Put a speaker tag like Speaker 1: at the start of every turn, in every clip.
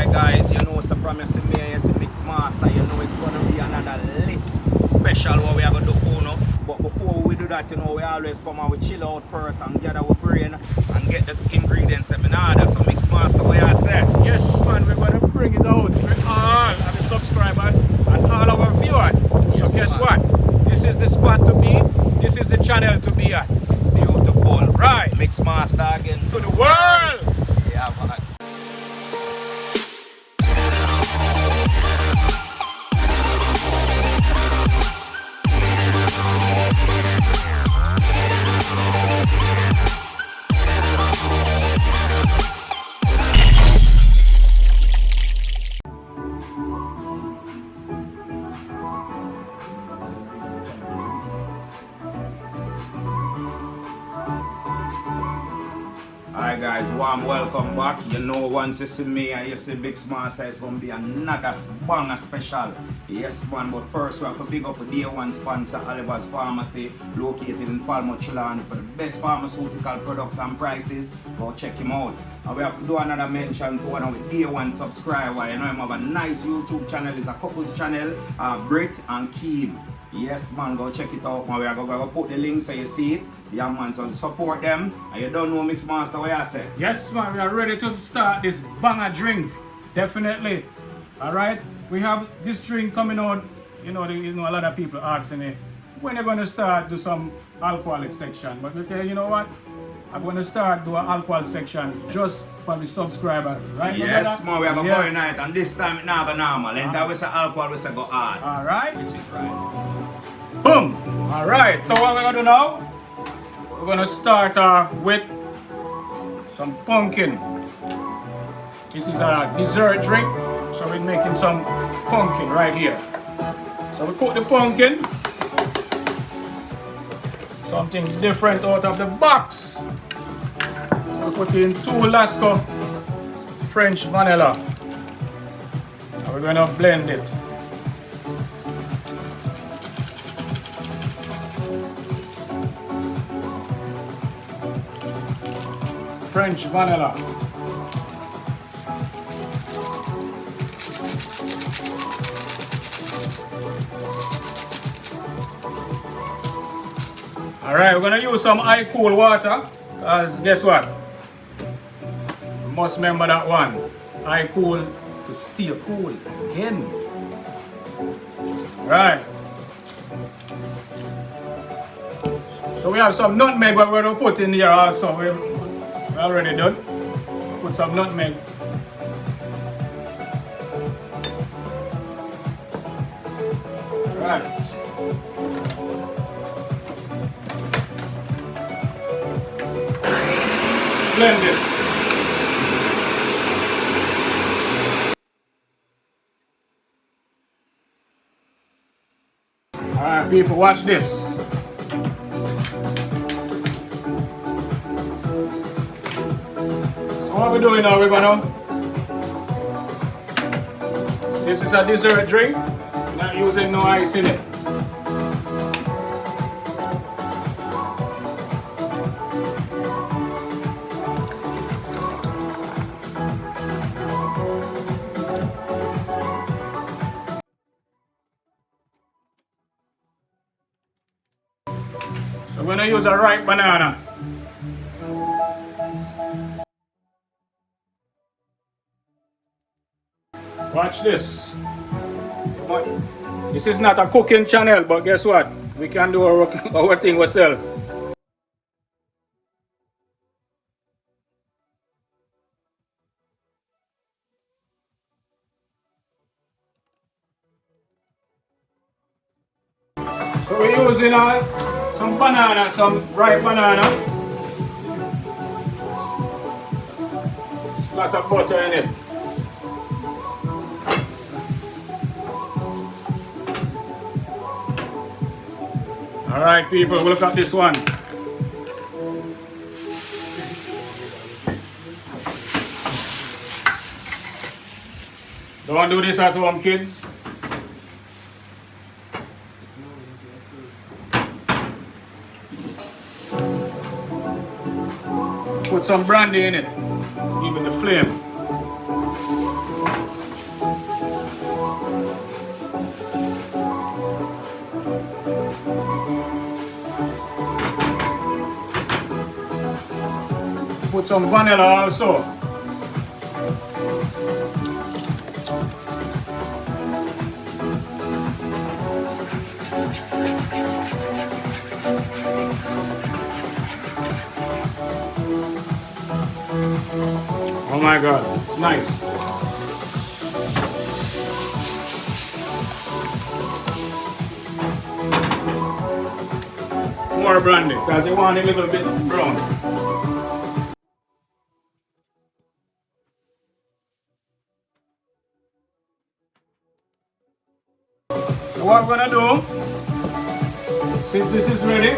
Speaker 1: Alright guys, you know, so from you see me, you see Mix Master, you know it's gonna be another lit special what we are gonna do for now. But before we do that, you know, we always come and we chill out first and gather our brain and get the ingredients that in order. So Mix Master, what you say?
Speaker 2: Yes man, we're gonna bring it out for all of the subscribers and all our viewers.
Speaker 1: Yes,
Speaker 2: so guess
Speaker 1: man.
Speaker 2: what? This is the spot to be, this is the channel to be at.
Speaker 1: Beautiful.
Speaker 2: Right.
Speaker 1: Mix Master again.
Speaker 2: To the world!
Speaker 1: Yeah, man. Alright guys, warm welcome back. You know, once you see me and you see Mix Master, it's going to be another banger special. Yes man, but first we have to big up the day one sponsor, Oliver's Pharmacy, located in Falmouth, for the best pharmaceutical products and prices. Go check him out. And we have to do another mention to one of the day one subscriber. You know, him have a nice YouTube channel, it's a couples channel, Britt and Keem. Yes man, go check it out man. We are going to put the link so you see it. Yeah man, so support them. And you don't know Mix Master, what you say?
Speaker 2: Yes man, we are ready to start this banger drink. Definitely. Alright? We have this drink coming out. You know, a lot of people asking me when you're going to start do some alcoholic section. But we say, you know what? I'm going to start do an alcohol section just for the subscriber, right?
Speaker 1: Yes, man, we have a boy night, and this time it's not go normal. And that we say alcohol, we say go hard.
Speaker 2: Alright?
Speaker 1: This is right.
Speaker 2: Boom! Alright, so what we're going to do now? We're going to start off with some pumpkin. This is a dessert drink, so we're making some pumpkin right here. So we cook the pumpkin. Something different out of the box. So we put in 2 lasco French vanilla. And we're going to blend it. French vanilla. Alright, we're gonna use some Icool water, because guess what? You must remember that one. Icool to stay cool again. Right. So we have some nutmeg that we're gonna put in here also. We're already done. Put some nutmeg. Right. Blend it. Alright people, watch this. So what we're doing now, we're gonna, this is a dessert drink, not using no ice in it. So we're going to use a ripe banana. Watch this. This is not a cooking channel, but guess what? We can do our thing ourselves. So we're using some banana, some ripe banana. Lot of butter in it. Alright people, look at this one. Don't do this at home, kids. Put some brandy in it. Give it the flame. Put some vanilla also. Oh my God, nice. More brandy, because you want it a little bit brown. So what we're gonna do, since this is ready,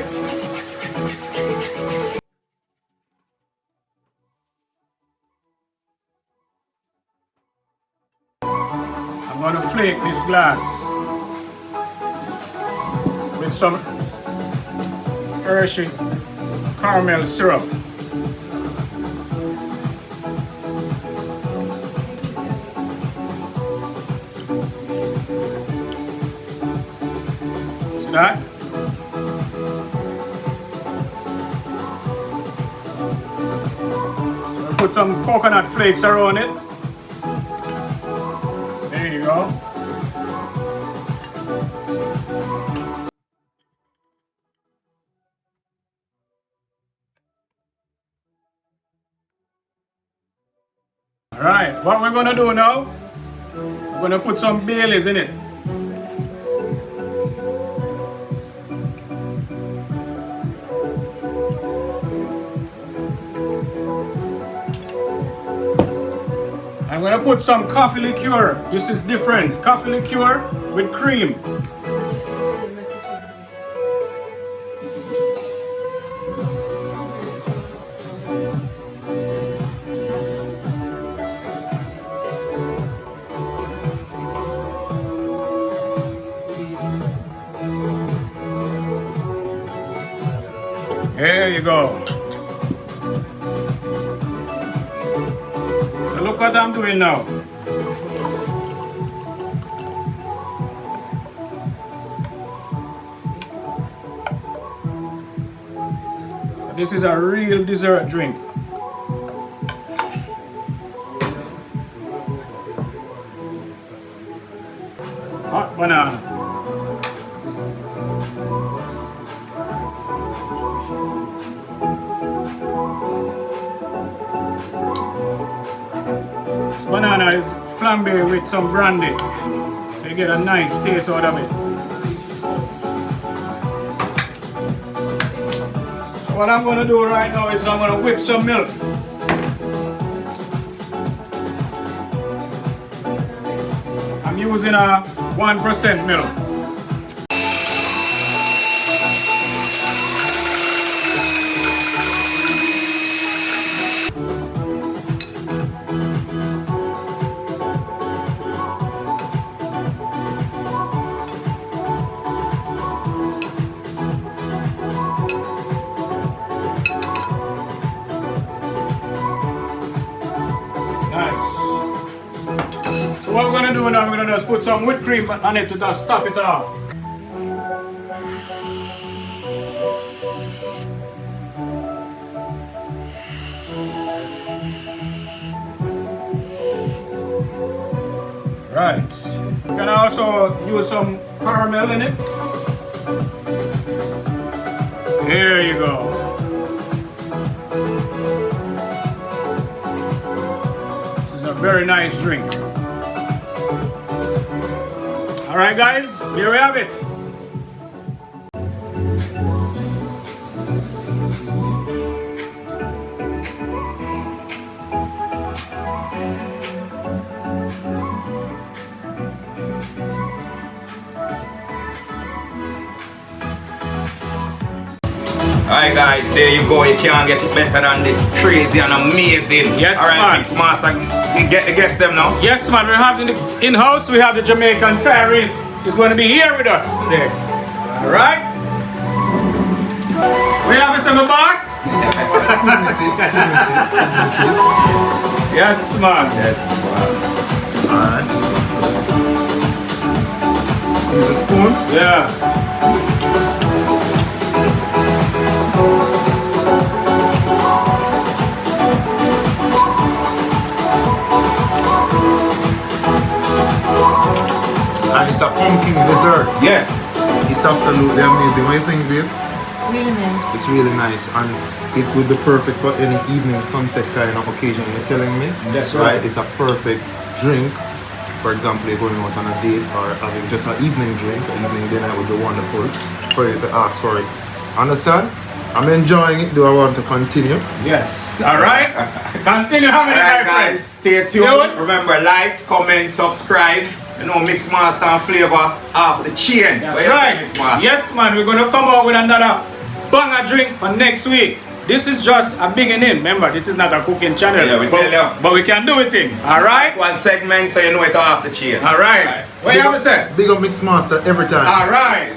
Speaker 2: I'm gonna flake this glass with some Hershey caramel syrup. See that? I'll put some coconut flakes around it. There you go. Alright, what we're gonna do now, we're gonna put some Baileys in it. I'm gonna put some coffee liqueur. This is different. Coffee liqueur with cream. There you go. So look what I'm doing now. This is a real dessert drink. Hot banana. This banana is flambé with some brandy, so you get a nice taste out of it. So what I'm going to do right now is I'm going to whip some milk. I'm using a 1% milk. So what we're going to do now, we're going to just put some whipped cream on it to just top it off. Right. You can also use some caramel in it. There you go. This is a very nice drink. Alright guys, here we have it.
Speaker 1: Alright guys, there you go. You can't get better than this. Crazy and amazing.
Speaker 2: Yes,
Speaker 1: alright,
Speaker 2: man.
Speaker 1: Mix Master, you get the guest them now?
Speaker 2: Yes, man. We have in-house. We have the Jamaican Tyrese. He's going to be here with us today. All right. We have a summer boss. Yes, man.
Speaker 1: Yes, man.
Speaker 3: Use a spoon?
Speaker 2: Yeah.
Speaker 3: It's a pumpkin dessert.
Speaker 1: Yes.
Speaker 3: It's absolutely amazing. What do you think, babe?
Speaker 4: Really nice.
Speaker 3: It's really nice, and it would be perfect for any evening sunset kind of occasion. You're telling me?
Speaker 1: That's right.
Speaker 3: It's a perfect drink. For example, you're going out on a date or having just an evening drink, an evening dinner would be wonderful for you to ask for it. Understand? I'm enjoying it. Do I want to continue?
Speaker 2: Yes. All right. Continue having it,
Speaker 1: Alright
Speaker 2: my
Speaker 1: guys,
Speaker 2: friends.
Speaker 1: stay tuned. Remember, like, comment, subscribe. You know, Mixmaster and Flavor off the chain.
Speaker 2: That's
Speaker 1: What you say,
Speaker 2: right.
Speaker 1: Mixmaster?
Speaker 2: Yes, man. We're gonna come out with another banger drink for next week. This is just a beginning. Remember, this is not a cooking channel.
Speaker 1: Yeah, we
Speaker 2: but,
Speaker 1: tell you.
Speaker 2: but we can do it in. All right.
Speaker 1: One segment so you know it's off the chain.
Speaker 2: All right. What you have to say?
Speaker 3: Big up Mixmaster every time.
Speaker 2: All right.